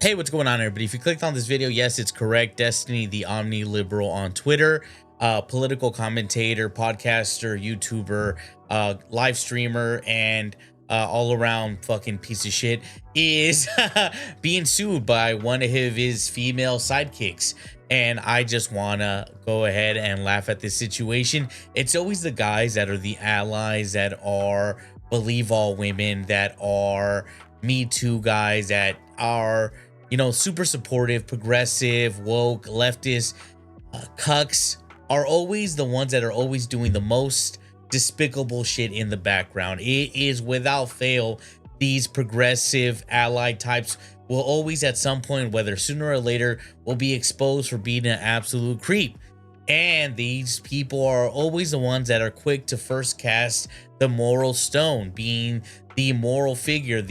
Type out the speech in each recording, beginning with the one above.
Hey, what's going on, everybody? If you clicked on this video, yes, it's correct. Destiny, the Omni Liberal on Twitter, political commentator, podcaster, YouTuber, live streamer, and all around fucking piece of shit, is being sued by one of his female sidekicks. And I just want to go ahead and laugh at this situation. It's always the guys that are the allies, that are believe all women, that are Me Too guys, that are, you know, super supportive, progressive, woke, leftist, cucks, are always the ones that are always doing the most despicable shit in the background. It is without fail, these progressive ally types will always at some point, whether sooner or later, will be exposed for being an absolute creep. And these people are always the ones that are quick to first cast the moral stone, being the moral figure,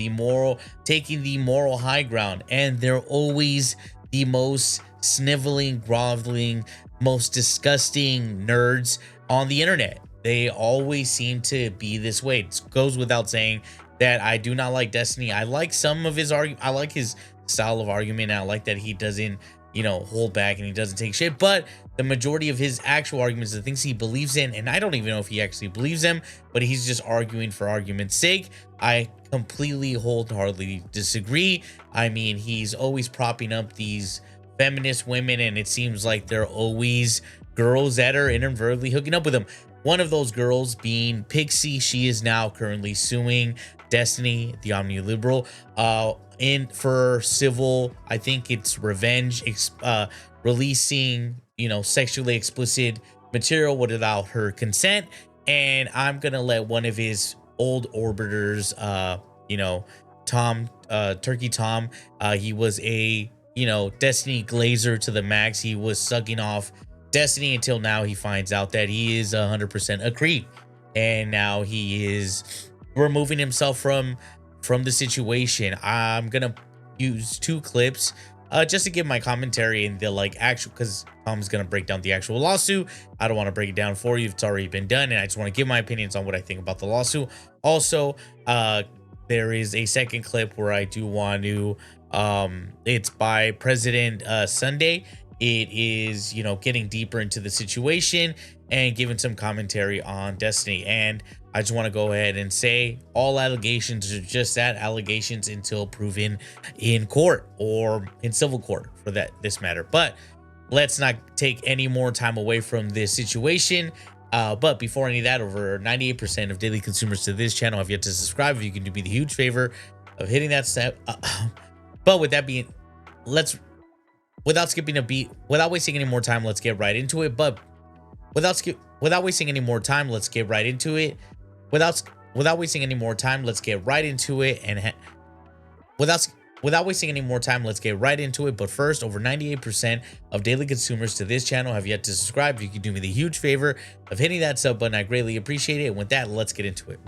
taking the moral high ground. And they're always the most sniveling, groveling, most disgusting nerds on the internet. They always seem to be this way. It goes without saying that I do not like Destiny. I like some of his I like his style of argument. And I like that he doesn't, you know, hold back and he doesn't take shit. But the majority of his actual arguments, the things he believes in, and I don't even know if he actually believes them, but he's just arguing for argument's sake, I completely wholeheartedly disagree. I mean, he's always propping up these feminist women, and it seems like they're always girls that are inadvertently hooking up with him. One of those girls being Pixie. She is now currently suing Destiny, the Omni Liberal, for civil, I think it's revenge, releasing, you know, sexually explicit material without her consent. And I'm gonna let one of his old orbiters, you know, Tom, Turkey Tom, he was a, you know, Destiny glazer to the max. He was sucking off Destiny until now he finds out that he is 100% a creep, and now he is removing himself from the situation. I'm gonna use two clips just to give my commentary and the actual, because Tom's gonna break down the actual lawsuit. I don't want to break it down for you, it's already been done, and I just want to give my opinions on what I think about the lawsuit. Also, there is a second clip where I do want to it's by President Sunday. It is, you know, getting deeper into the situation and giving some commentary on Destiny. And I just want to go ahead and say all allegations are just that, allegations, until proven in court, or in civil court for this matter. But let's not take any more time away from this situation. But before any of that, over 98% of daily consumers to this channel have yet to subscribe. If you can do me the huge favor of hitting that step. But with that being, without skipping a beat, without wasting any more time, let's get right into it. But without wasting any more time, let's get right into it. Without wasting any more time, let's get right into it. And without wasting any more time, let's get right into it. But first, over 98% of daily consumers to this channel have yet to subscribe. If you could do me the huge favor of hitting that sub button, I greatly appreciate it. And with that, let's get into it.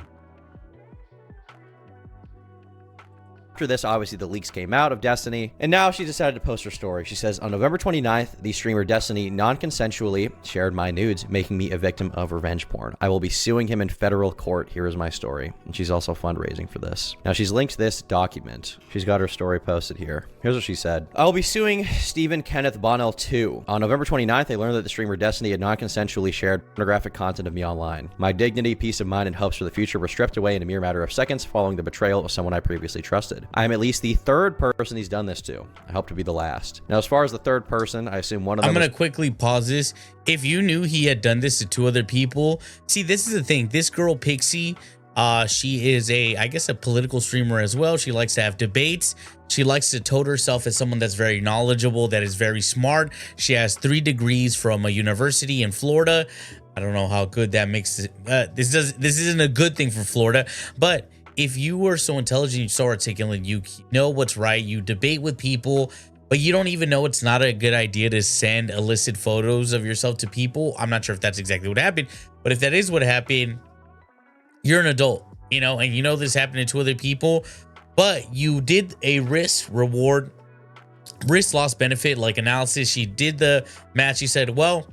After this, obviously, the leaks came out of Destiny, and now she decided to post her story. She says, on November 29th, the streamer Destiny non-consensually shared my nudes, making me a victim of revenge porn. I will be suing him in federal court. Here is my story. And she's also fundraising for this. Now, she's linked this document. She's got her story posted here. Here's what she said. I will be suing Stephen Kenneth Bonnell too. On November 29th, I learned that the streamer Destiny had non-consensually shared pornographic content of me online. My dignity, peace of mind, and hopes for the future were stripped away in a mere matter of seconds following the betrayal of someone I previously trusted. I am at least the third person he's done this to. I hope to be the last. Now, as far as the third person, I assume one of them. I'm going to quickly pause this. If you knew he had done this to two other people, see, this is the thing. This girl, Pixie, she is I guess a political streamer as well. She likes to have debates. She likes to tote herself as someone that's very knowledgeable, that is very smart. She has 3 degrees from a university in Florida. I don't know how good that makes it. This isn't a good thing for Florida, but if you were so intelligent, you so articulate, you know what's right, you debate with people, but you don't even know it's not a good idea to send illicit photos of yourself to people. I'm not sure if that's exactly what happened, but if that is what happened, you're an adult, you know, and you know this happened to 2 other people, but you did a risk loss benefit analysis. She did the math. She said, well,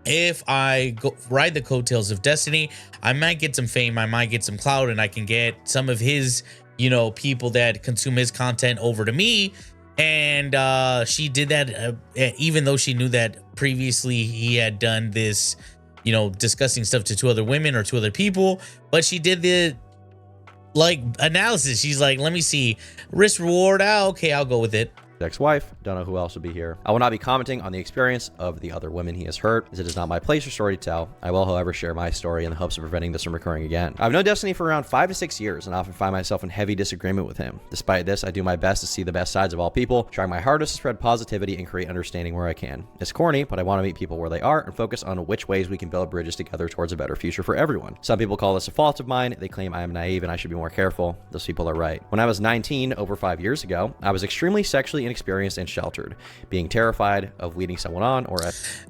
if I ride the coattails of Destiny, I might get some fame, I might get some clout, and I can get some of his, you know, people that consume his content over to me. And she did that even though she knew that previously he had done this, you know, discussing stuff to 2 other women or 2 other people. But she did the like analysis. She's like, let me see, risk reward. Okay, I'll go with it. Ex-wife. Don't know who else would be here. I will not be commenting on the experience of the other women he has hurt, as it is not my place or story to tell. I will, however, share my story in the hopes of preventing this from recurring again. I've known Destiny for around 5 to 6 years and often find myself in heavy disagreement with him. Despite this, I do my best to see the best sides of all people, trying my hardest to spread positivity and create understanding where I can. It's corny, but I want to meet people where they are and focus on which ways we can build bridges together towards a better future for everyone. Some people call this a fault of mine. They claim I am naive and I should be more careful. Those people are right. When I was 19, over 5 years ago, I was extremely sexually inexperienced and sheltered, being terrified of leading someone on or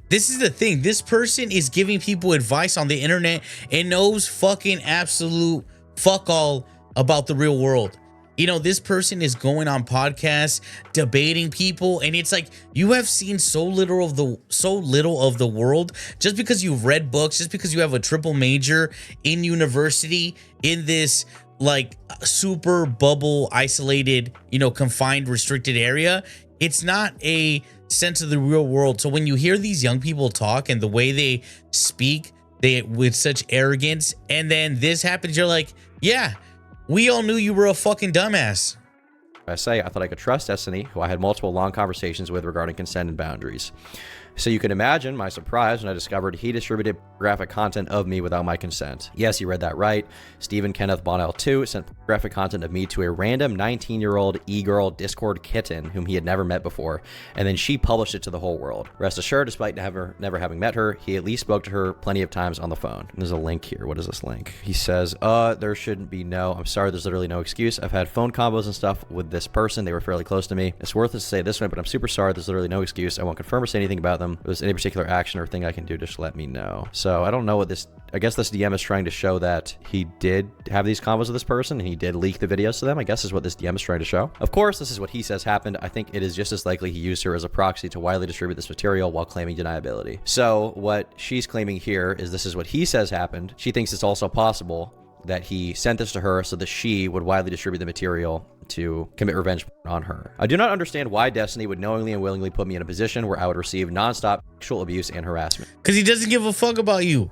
this is the thing. This person is giving people advice on the internet and knows fucking absolute fuck all about the real world. You know, this person is going on podcasts, debating people, and it's like, you have seen so little of the world just because you've read books, just because you have a triple major in university in this like super bubble, isolated, you know, confined, restricted area. It's not a sense of the real world. So when you hear these young people talk and the way they speak, they with such arrogance, and then this happens, you're like, yeah, we all knew you were a fucking dumbass. I thought I could trust Destiny, who I had multiple long conversations with regarding consent and boundaries. So you can imagine my surprise when I discovered he distributed graphic content of me without my consent. Yes, you read that right. Stephen Kenneth Bonnell 2 sent graphic content of me to a random 19-year-old e-girl Discord kitten whom he had never met before, and then she published it to the whole world. Rest assured, despite never having met her, he at least spoke to her plenty of times on the phone. And there's a link here. What is this link? He says, there shouldn't be I'm sorry, there's literally no excuse. I've had phone combos and stuff with this person. They were fairly close to me. It's worth it to say this way, but I'm super sorry. There's literally no excuse. I won't confirm or say anything about them. If there's any particular action or thing I can do, just let me know. So I don't know what this, I guess this DM is trying to show that he did have these combos with this person and he did leak the videos to them, I guess is what this DM is trying to show. Of course, this is what he says happened. I think it is just as likely he used her as a proxy to widely distribute this material while claiming deniability. So what she's claiming here is this is what he says happened. She thinks it's also possible that he sent this to her so that she would widely distribute the material to commit revenge on her. I do not understand why Destiny would knowingly and willingly put me in a position where I would receive nonstop sexual abuse and harassment. Because he doesn't give a fuck about you.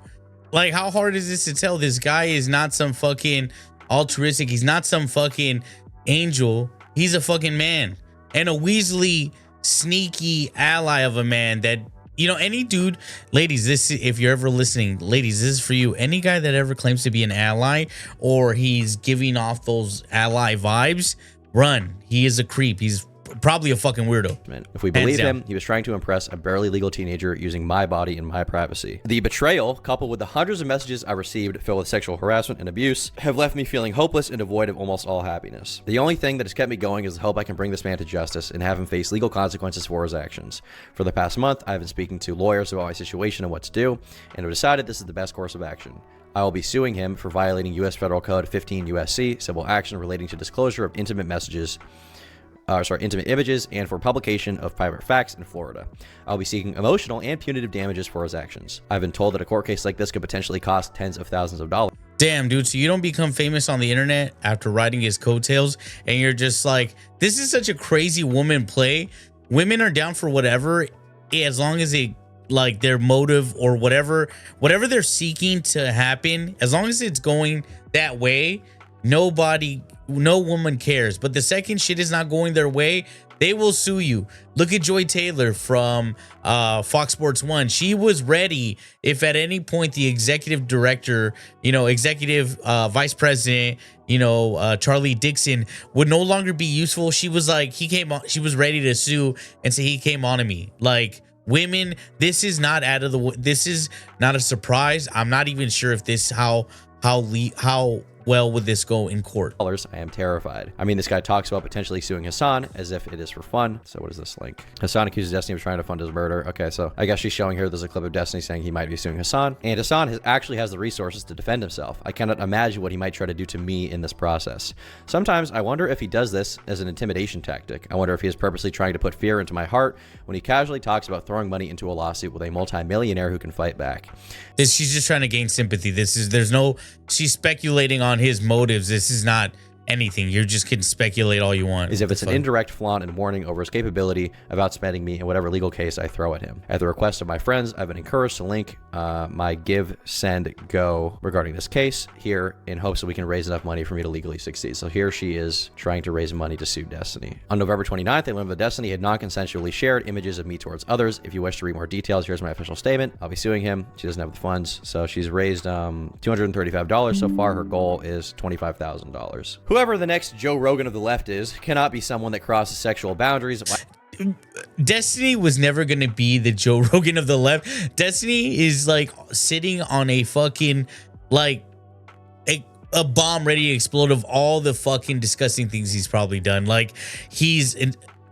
Like, how hard is this to tell? This guy is not some fucking altruistic. He's not some fucking angel. He's a fucking man. And a Weasley sneaky ally of a man that, you know, any dude, ladies, this, if you're ever listening, ladies, this is for you. Any guy that ever claims to be an ally or he's giving off those ally vibes, run. He is a creep. He's probably a fucking weirdo. If we believe him, he was trying to impress a barely legal teenager using my body and my privacy. The betrayal, coupled with the hundreds of messages I received filled with sexual harassment and abuse, have left me feeling hopeless and devoid of almost all happiness. The only thing that has kept me going is the hope I can bring this man to justice and have him face legal consequences for his actions. For the past month, I've been speaking to lawyers about my situation and what to do, and have decided this is the best course of action. I will be suing him for violating U.S. Federal Code 15 U.S.C. civil action relating to disclosure of intimate images and for publication of private facts in Florida. I'll be seeking emotional and punitive damages for his actions. I've been told that a court case like this could potentially cost tens of thousands of dollars. Damn, dude, so you don't become famous on the internet after riding his coattails and you're just like, this is such a crazy woman play. Women are down for whatever, as long as they like their motive or whatever they're seeking to happen, as long as it's going that way, no woman cares. But the second shit is not going their way, they will sue you. Look at Joy Taylor from Fox Sports 1. She was ready if at any point the executive director, executive vice president, Charlie Dixon would no longer be useful. She was like, she was ready to sue and say he came on to me. Like, women, this is not this is not a surprise. I'm not even sure if this how well would this go in court. I am terrified. I mean, this guy talks about potentially suing Hassan as if it is for fun. So what is this link? Hassan accuses Destiny of trying to fund his murder. Okay, so I guess she's showing here there's a clip of Destiny saying he might be suing Hassan. And Hassan actually has the resources to defend himself. I cannot imagine what he might try to do to me in this process. Sometimes I wonder if he does this as an intimidation tactic. I wonder if he is purposely trying to put fear into my heart when he casually talks about throwing money into a lawsuit with a multi-millionaire who can fight back. She's just trying to gain sympathy. She's speculating on his motives. This is not anything. You just can speculate all you want. Is if it's an indirect flaunt and warning over his capability of outspending me in whatever legal case I throw at him. At the request of my friends, I've been encouraged to link my give, send, go regarding this case here in hopes that we can raise enough money for me to legally succeed. So here she is trying to raise money to sue Destiny. On November 29th, I learned that Destiny had non-consensually shared images of me towards others. If you wish to read more details, here's my official statement. I'll be suing him. She doesn't have the funds, so she's raised $235 so far. Her goal is $25,000. Whoever the next Joe Rogan of the left is cannot be someone that crosses sexual boundaries. Destiny was never going to be the Joe Rogan of the left. Destiny is like sitting on a fucking like a bomb ready to explode of all the fucking disgusting things he's probably done. Like he's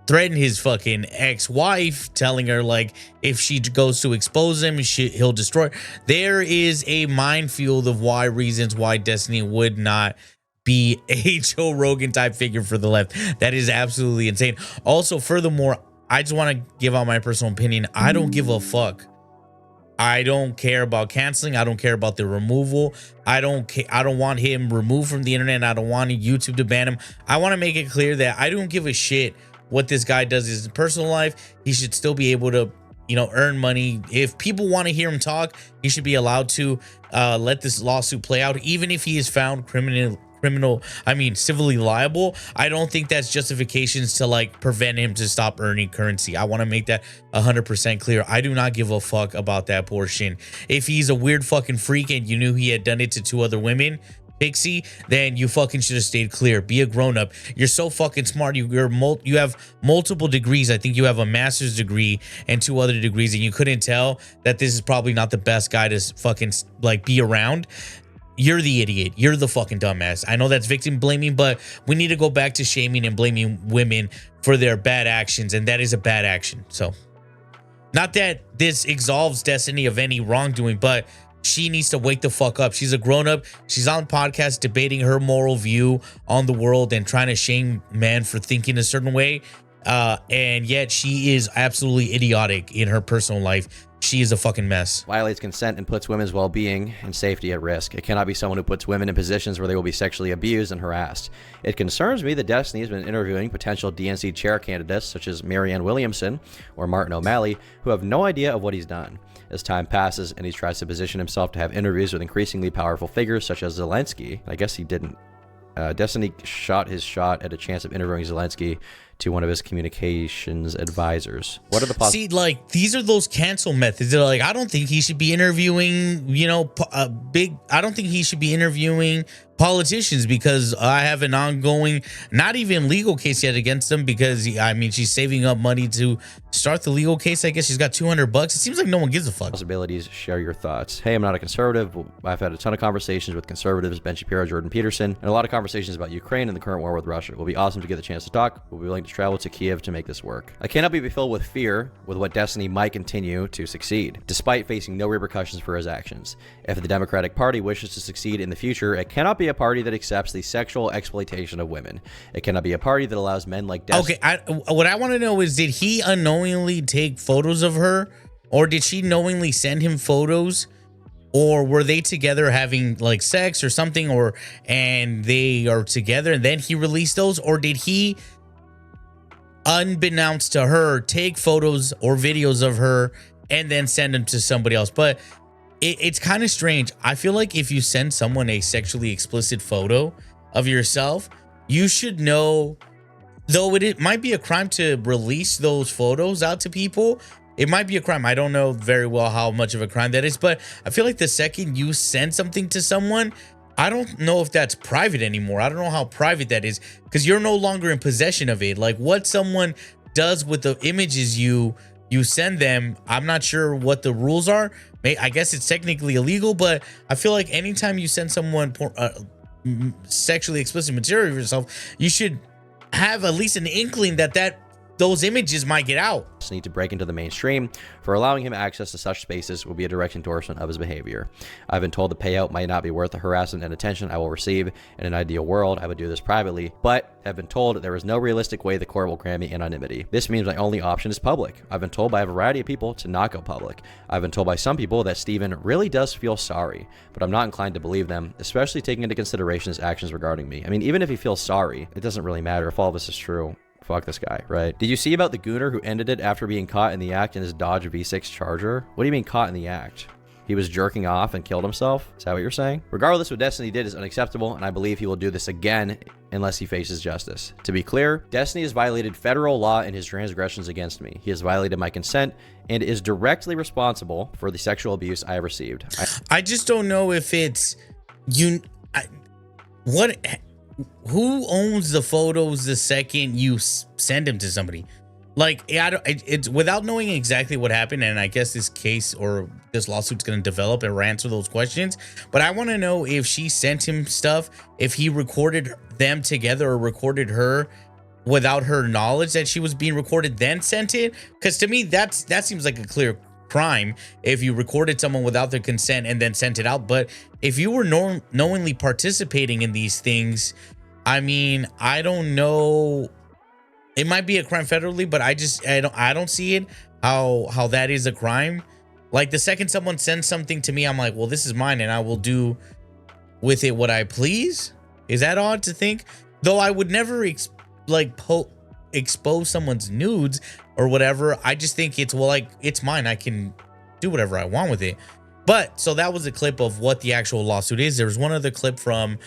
threatened his fucking ex-wife, telling her like if she goes to expose him, he'll destroy. There is a minefield of reasons why Destiny would not be a Joe Rogan type figure for the left. That is absolutely insane. Also, furthermore, I just want to give out my personal opinion. I don't give a fuck. I don't care about canceling. I don't care about the removal. I don't want him removed from the internet. I don't want YouTube to ban him. I want to make it clear that I don't give a shit what this guy does in his personal life. He should still be able to, you know, earn money. If people want to hear him talk, he should be allowed to let this lawsuit play out, even if he is found civilly liable. I don't think that's justifications to like prevent him to stop earning currency. I want to make that 100% clear. I do not give a fuck about that portion. If he's a weird fucking freak and you knew he had done it to 2 other women, Pixie, then you fucking should have stayed clear. Be a grown-up. You're so fucking smart. You have multiple degrees. I think you have a master's degree and 2 other degrees, and you couldn't tell that this is probably not the best guy to fucking like be around. You're the idiot. You're the fucking dumbass. I know that's victim blaming, but we need to go back to shaming and blaming women for their bad actions, and that is a bad action. So, not that this absolves Destiny of any wrongdoing, but she needs to wake the fuck up. She's a grown-up. She's on podcasts debating her moral view on the world and trying to shame men for thinking a certain way. And yet she is absolutely idiotic in her personal life. She is a fucking mess. Violates consent and puts women's well-being and safety at risk. It cannot be someone who puts women in positions where they will be sexually abused and harassed. It concerns me that Destiny has been interviewing potential DNC chair candidates such as Marianne Williamson or Martin O'Malley, who have no idea of what he's done. As time passes and he tries to position himself to have interviews with increasingly powerful figures such as Zelensky, I guess he didn't. Destiny shot his shot at a chance of interviewing Zelensky to one of his communications advisors. What are the See, like, these are those cancel methods. They're like, I don't think he should be interviewing, you know, I don't think he should be interviewing politicians because I have an ongoing, not even legal case yet against them because, I mean, she's saving up money to start the legal case. I guess she's got $200. It seems like no one gives a fuck. Possibilities. Share your thoughts. Hey, I'm not a conservative. I've had a ton of conversations with conservatives, Ben Shapiro, Jordan Peterson, and a lot of conversations about Ukraine and the current war with Russia. It will be awesome to get the chance to talk. We'll be willing to travel to Kiev to make this work. I cannot be filled with fear with what Destiny might continue to succeed, despite facing no repercussions for his actions. If the Democratic Party wishes to succeed in the future, it cannot be a party that accepts the sexual exploitation of women. It cannot be a party that allows men like Destiny. Okay, what I want to know is, did he unknowingly take photos of her, or did she knowingly send him photos, or were they together having like sex or something, and they are together and then he released those, or did he, unbeknownst to her, take photos or videos of her and then send them to somebody else? But it's kind of strange. I feel like if you send someone a sexually explicit photo of yourself, you should know, though it might be a crime to release those photos out to people. It might be a crime. I don't know very well how much of a crime that is, but I feel like the second you send something to someone, I don't know if that's private anymore. I don't know how private that is because you're no longer in possession of it. Like what someone does with the images you send them, I'm not sure what the rules are. I guess it's technically illegal, but I feel like anytime you send someone sexually explicit material of yourself, you should have at least an inkling that those images might get out. Destiny to break into the mainstream, for allowing him access to such spaces will be a direct endorsement of his behavior. I've been told the payout might not be worth the harassment and attention I will receive. In an ideal world, I would do this privately, but have been told there is no realistic way the court will grant me anonymity. This means my only option is public. I've been told by a variety of people to not go public. I've been told by some people that Steven really does feel sorry, but I'm not inclined to believe them, especially taking into consideration his actions regarding me. I mean, even if he feels sorry, it doesn't really matter if all this is true. Fuck this guy, right? Did you see about the gooner who ended it after being caught in the act in his Dodge V6 Charger? What do you mean caught in the act? He was jerking off and killed himself? Is that what you're saying? Regardless, what Destiny did is unacceptable, and I believe he will do this again unless he faces justice. To be clear, Destiny has violated federal law in his transgressions against me. He has violated my consent and is directly responsible for the sexual abuse I have received. I just don't know if it's you. Who owns the photos the second you send them to somebody? Like, it's without knowing exactly what happened, and I guess this case or this lawsuit's going to develop and answer those questions. But I want to know if she sent him stuff, if he recorded them together or recorded her without her knowledge that she was being recorded, then sent it. Because to me, that seems like a clear crime if you recorded someone without their consent and then sent it out. But if you were knowingly participating in these things, I mean, I don't know. It might be a crime federally, but I don't see it how that is a crime. Like, the second someone sends something to me, I'm like, well, this is mine and I will do with it what I please. Is that odd to think? Though I would never expose someone's nudes or whatever. I just think it's, well, like, it's mine. I can do whatever I want with it. But so that was a clip of what the actual lawsuit is. There was one other clip from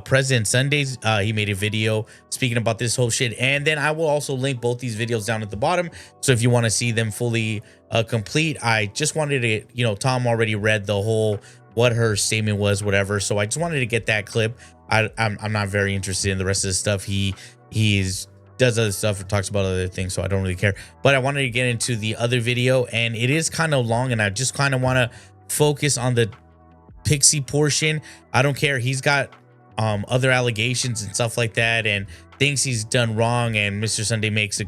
President Sundays. He made a video speaking about this whole shit, and then I will also link both these videos down at the bottom, so if you want to see them fully complete. I just wanted to, you know, Tom already read the whole what her statement was, whatever, so I just wanted to get that clip. I'm not very interested in the rest of the stuff. He's does other stuff and talks about other things, so I don't really care. But I wanted to get into the other video, and it is kind of long, and I just kind of want to focus on the Pixie portion. I don't care. He's got other allegations and stuff like that, and thinks he's done wrong, and Mr. Sunday makes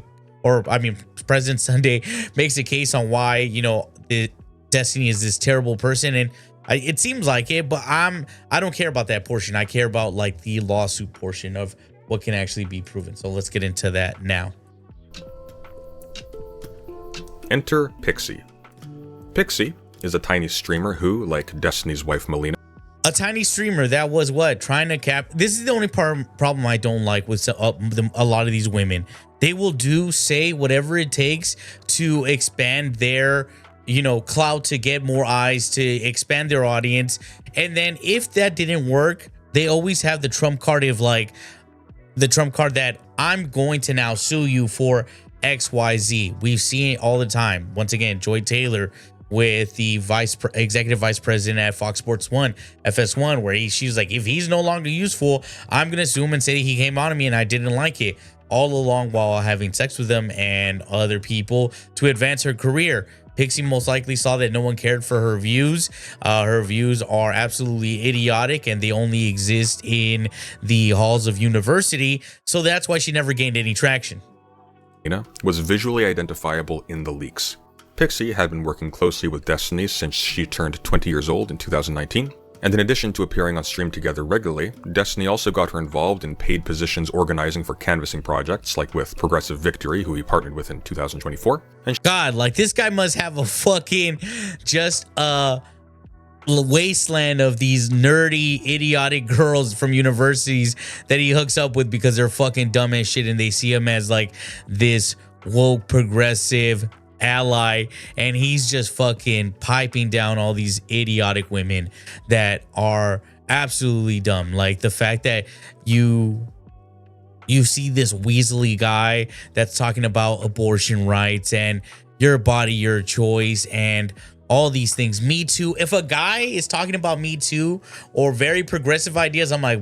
President Sunday makes a case on why, you know, Destiny is this terrible person, and it seems like it, but I don't care about that portion. I care about like the lawsuit portion of what can actually be proven. So let's get into that now. Enter Pixie. Pixie is a tiny streamer who, like Destiny's wife Melina, a tiny streamer that was what, trying to this is the only problem I don't like with a lot of these women. They will say whatever it takes to expand their, you know, clout, to get more eyes, to expand their audience. And then if that didn't work, they always have the trump card of like, the trump card that I'm going to now sue you for XYZ. We've seen it all the time. Once again, Joy Taylor with the executive vice president at Fox Sports 1, FS1, where she's like, if he's no longer useful, I'm going to sue him and say he came on to me and I didn't like it, all along while having sex with him and other people to advance her career. Pixie most likely saw that no one cared for her views. Her views are absolutely idiotic and they only exist in the halls of university. So that's why she never gained any traction. was visually identifiable in the leaks. Pixie had been working closely with Destiny since she turned 20 years old in 2019. And in addition to appearing on stream together regularly, Destiny also got her involved in paid positions organizing for canvassing projects, like with Progressive Victory, who he partnered with in 2024. And God, like, this guy must have a fucking just wasteland of these nerdy, idiotic girls from universities that he hooks up with because they're fucking dumb as shit and they see him as like this woke, progressive ally, and he's just fucking piping down all these idiotic women that are absolutely dumb. Like the fact that you see this weaselly guy that's talking about abortion rights and your body, your choice, and all these things. Me Too. If a guy is talking about Me Too or very progressive ideas, I'm like,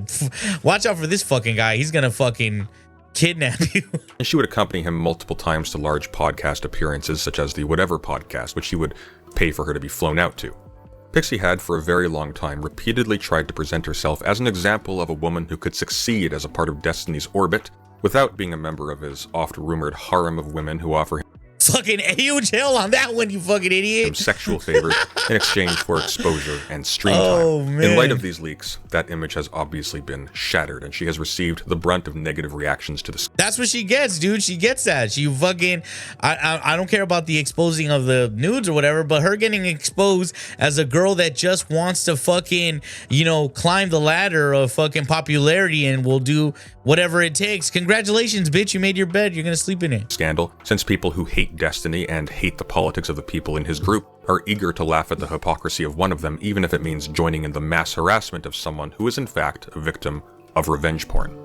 watch out for this fucking guy. He's gonna fucking kidnap you. And she would accompany him multiple times to large podcast appearances, such as the Whatever podcast, which he would pay for her to be flown out to. Pixie had, for a very long time, repeatedly tried to present herself as an example of a woman who could succeed as a part of Destiny's orbit without being a member of his oft-rumored harem of women who offer him. Fucking huge hell on that one, you fucking idiot. Sexual favors in exchange for exposure and stream time. Oh, man. In light of these leaks, that image has obviously been shattered, and she has received the brunt of negative reactions to the. That's what she gets, dude. She gets that. She fucking, I don't care about the exposing of the nudes or whatever, but her getting exposed as a girl that just wants to fucking, you know, climb the ladder of fucking popularity and will do whatever it takes. Congratulations, bitch. You made your bed. You're gonna sleep in it. Scandal, since people who hate Destiny and hate the politics of the people in his group are eager to laugh at the hypocrisy of one of them, even if it means joining in the mass harassment of someone who is in fact a victim of revenge porn.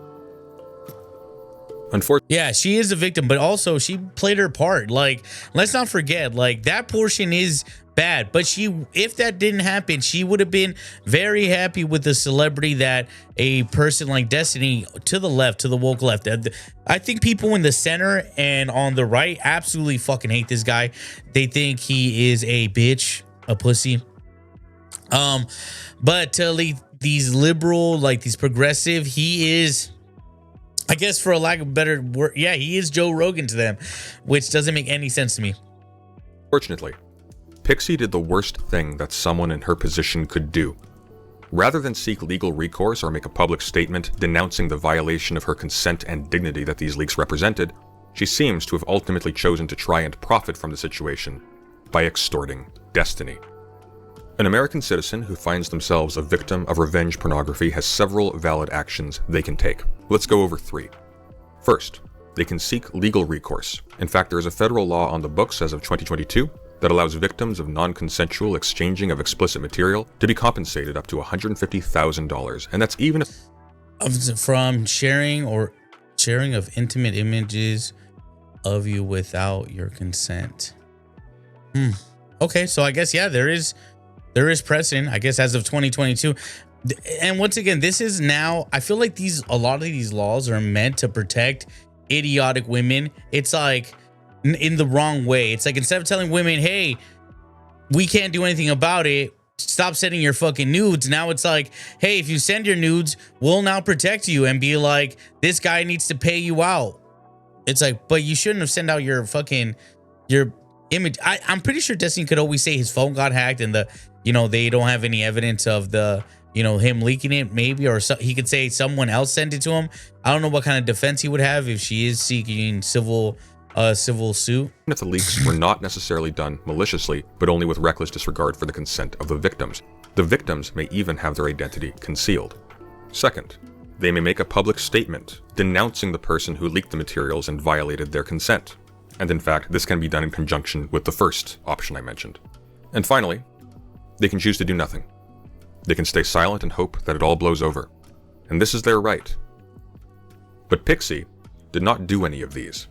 Unfortunately, Yeah, she is a victim, but also she played her part. Like, let's not forget, like, that portion is bad, but if that didn't happen, she would have been very happy with the celebrity that a person like Destiny, to the left, to the woke left. I think people in the center and on the right absolutely fucking hate this guy. They think he is a bitch, a pussy. But to these liberal, like these progressive, he is, I guess, for a lack of a better word, yeah, he is Joe Rogan to them, which doesn't make any sense to me. Fortunately, Pixie did the worst thing that someone in her position could do. Rather than seek legal recourse or make a public statement denouncing the violation of her consent and dignity that these leaks represented, she seems to have ultimately chosen to try and profit from the situation by extorting Destiny. An American citizen who finds themselves a victim of revenge pornography has several valid actions they can take. Let's go over 3. First, they can seek legal recourse. In fact, there is a federal law on the books as of 2022 that allows victims of non-consensual exchanging of explicit material to be compensated up to $150,000, and that's even from sharing of intimate images of you without your consent. Okay, so I guess, yeah, there is precedent, I guess, as of 2022. And once again, this is now, I feel like a lot of these laws are meant to protect idiotic women. It's like in the wrong way. It's like, instead of telling women, hey, we can't do anything about it, stop sending your fucking nudes, now it's like, hey, if you send your nudes, we'll now protect you and be like, this guy needs to pay you out. It's like, but you shouldn't have sent out your image. I'm pretty sure Destiny could always say his phone got hacked and they don't have any evidence of him leaking it, maybe, or he could say someone else sent it to him. I don't know what kind of defense he would have if she is seeking civil suit. If the leaks were not necessarily done maliciously, but only with reckless disregard for the consent of the victims. The victims may even have their identity concealed. Second, they may make a public statement denouncing the person who leaked the materials and violated their consent. And in fact, this can be done in conjunction with the first option I mentioned. And finally, they can choose to do nothing. They can stay silent and hope that it all blows over. And this is their right. But Pixie did not do any of these.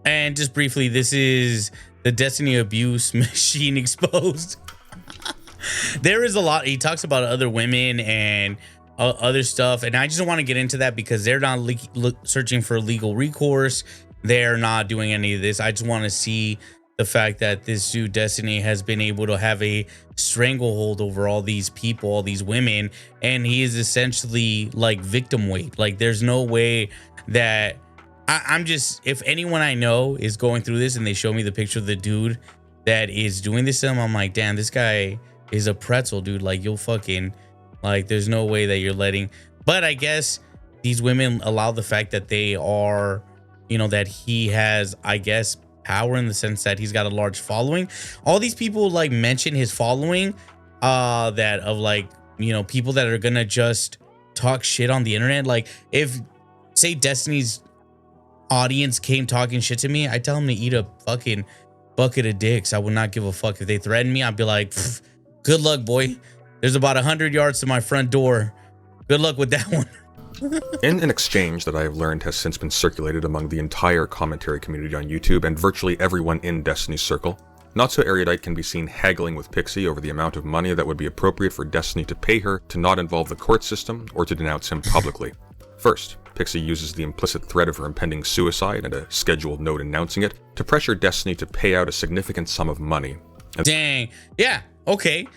And just briefly, this is the Destiny abuse machine exposed. There is a lot. He talks about other women and other stuff, and I just don't want to get into that because they're not searching for legal recourse. They're not doing any of this. I just want to see the fact that this dude Destiny has been able to have a stranglehold over all these people, all these women, and he is essentially like victim weight. Like, there's no way that I'm just, if anyone I know is going through this and they show me the picture of the dude that is doing this to him, I'm like, damn, this guy is a pretzel, dude. Like, you'll fucking, like, there's no way that you're letting. But I guess these women allow the fact that they are, that he has, I guess, power in the sense that he's got a large following. All these people like mention his following, that of like, people that are gonna just talk shit on the internet. Like, if say Destiny's audience came talking shit to me, I tell them to eat a fucking bucket of dicks. I would not give a fuck. If they threaten me, I'd be like, good luck, boy. There's about 100 yards to my front door. Good luck with that one. In an exchange that I have learned has since been circulated among the entire commentary community on YouTube and virtually everyone in Destiny's circle, Not So Erudite can be seen haggling with Pixie over the amount of money that would be appropriate for Destiny to pay her to not involve the court system or to denounce him publicly. First, Pixie uses the implicit threat of her impending suicide and a scheduled note announcing it to pressure Destiny to pay out a significant sum of money. Dang. Yeah. Okay.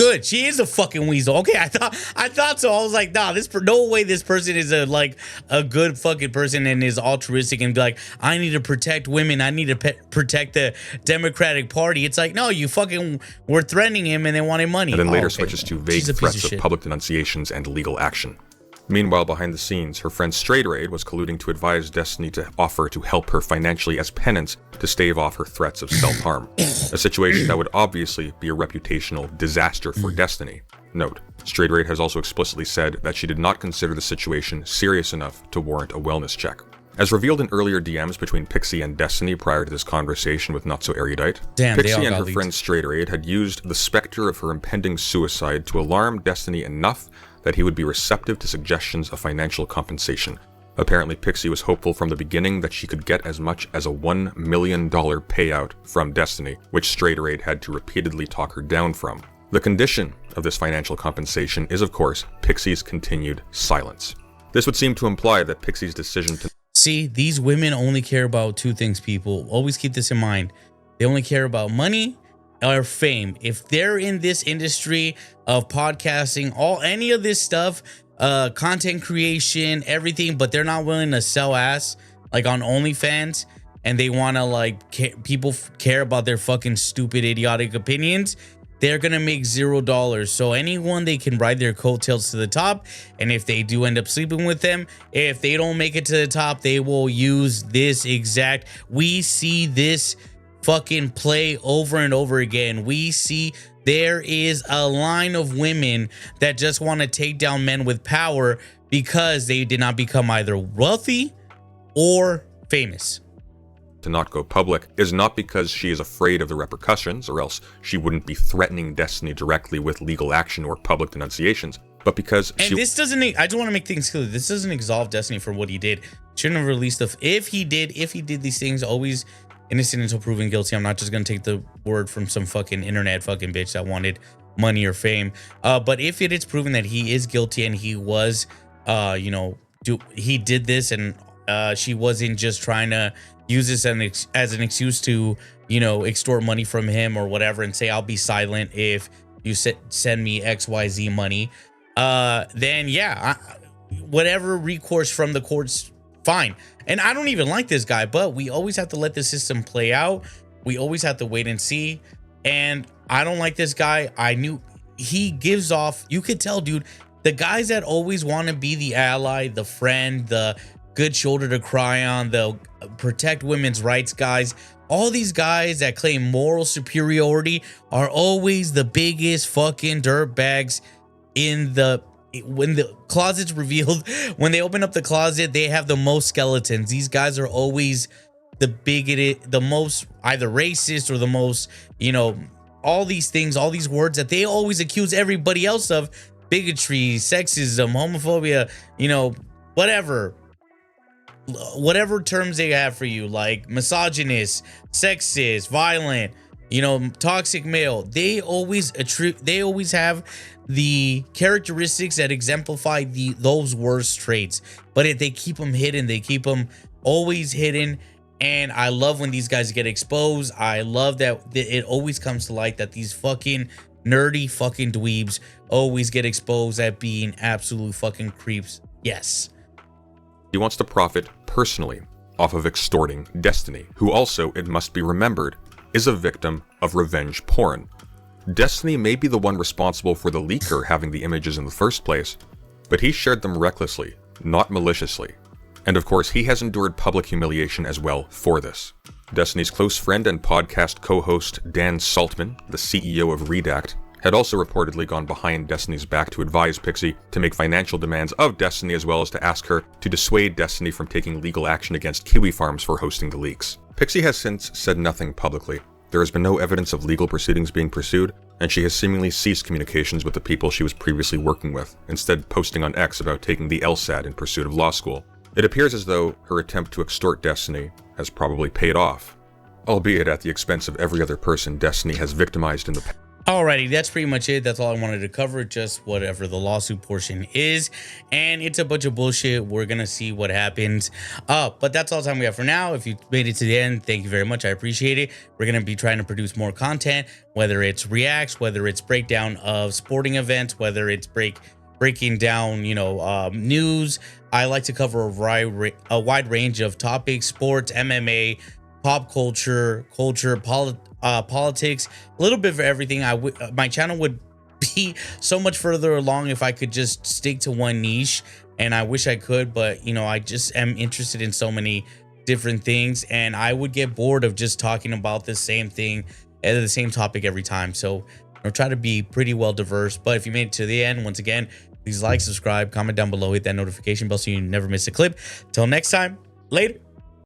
Good. She is a fucking weasel. Okay, I thought so. I was like, nah, no way this person is a good fucking person and is altruistic and be like, I need to protect women. I need to protect the Democratic Party. It's like, no, you fucking were threatening him and they wanted money. And then later switches to vague threats of public denunciations and legal action. Meanwhile, behind the scenes, her friend Straight Raid was colluding to advise Destiny to offer to help her financially as penance to stave off her threats of self-harm. A situation that would obviously be a reputational disaster for Destiny. Note, Straight Raid has also explicitly said that she did not consider the situation serious enough to warrant a wellness check. As revealed in earlier DMs between Pixie and Destiny prior to this conversation with Not So Erudite, Pixie and her friend Straight Raid had used the specter of her impending suicide to alarm Destiny enough that he would be receptive to suggestions of financial compensation. Apparently, Pixie was hopeful from the beginning that she could get as much as a $1 million payout from Destiny, which Straight Raid had to repeatedly talk her down from. The condition of this financial compensation is, of course, Pixie's continued silence. This would seem to imply that Pixie's decision to... See, these women only care about two things, people. Always keep this in mind. They only care about money or fame. If they're in this industry of podcasting, any of this stuff, content creation, everything, but they're not willing to sell ass like on OnlyFans, and they want to people care about their fucking stupid, idiotic opinions, they're gonna make $0. So anyone they can ride their coattails to the top, and if they do end up sleeping with them, if they don't make it to the top, they will use this exact. We see this fucking play over and over again. We see there is a line of women that just want to take down men with power because they did not become either wealthy or famous. To not go public is not because she is afraid of the repercussions, or else she wouldn't be threatening Destiny directly with legal action or public denunciations, but because this doesn't, I just want to make things clear, this doesn't absolve Destiny for what he did. Shouldn't have released if he did these things, always innocent until proven guilty. I'm not just gonna take the word from some fucking internet fucking bitch that wanted money or fame. But if it is proven that he is guilty and he was, he did this, and she wasn't just trying to use this as an excuse to, extort money from him or whatever, and say I'll be silent if you send me XYZ money, then yeah, whatever recourse from the courts, fine. And I don't even like this guy, but we always have to let the system play out. We always have to wait and see. And I don't like this guy. I knew he gives off, you could tell, dude, the guys that always want to be the ally, the friend, the good shoulder to cry on, the protect women's rights guys, all these guys that claim moral superiority are always the biggest fucking dirtbags when the closet's revealed. When they open up the closet, they have the most skeletons. These guys are always the bigoted, the most either racist or the most, all these things, all these words that they always accuse everybody else of: bigotry, sexism, homophobia, whatever terms they have for you, like misogynist, sexist, violent, toxic male. They always have the characteristics that exemplify those worst traits, but they keep them hidden. They keep them always hidden. And I love when these guys get exposed. I love that it always comes to light that these fucking nerdy fucking dweebs always get exposed at being absolute fucking creeps. Yes. He wants to profit personally off of extorting Destiny, who also, it must be remembered, is a victim of revenge porn. Destiny may be the one responsible for the leaker having the images in the first place, but he shared them recklessly, not maliciously. And of course, he has endured public humiliation as well for this. Destiny's close friend and podcast co-host Dan Saltman, the CEO of Redact, had also reportedly gone behind Destiny's back to advise Pixie to make financial demands of Destiny, as well as to ask her to dissuade Destiny from taking legal action against Kiwi Farms for hosting the leaks. Pixie has since said nothing publicly. There has been no evidence of legal proceedings being pursued, and she has seemingly ceased communications with the people she was previously working with, instead posting on X about taking the LSAT in pursuit of law school. It appears as though her attempt to extort Destiny has probably paid off, albeit at the expense of every other person Destiny has victimized in the past. Alrighty, that's pretty much it. That's all I wanted to cover, just whatever the lawsuit portion is. And it's a bunch of bullshit. We're gonna see what happens. But that's all the time we have for now. If you made it to the end, thank you very much. I appreciate it. We're gonna be trying to produce more content, whether it's reacts, whether it's breakdown of sporting events, whether it's breaking down, news. I like to cover a wide range of topics: sports, MMA, pop culture, politics, a little bit for everything. My channel would be so much further along if I could just stick to one niche, and I wish I could, but I just am interested in so many different things, and I would get bored of just talking about the same thing and the same topic every time. So I'll try to be pretty well diverse. But if you made it to the end, once again, please like, subscribe, comment down below, hit that notification bell so you never miss a clip. Till next time, later.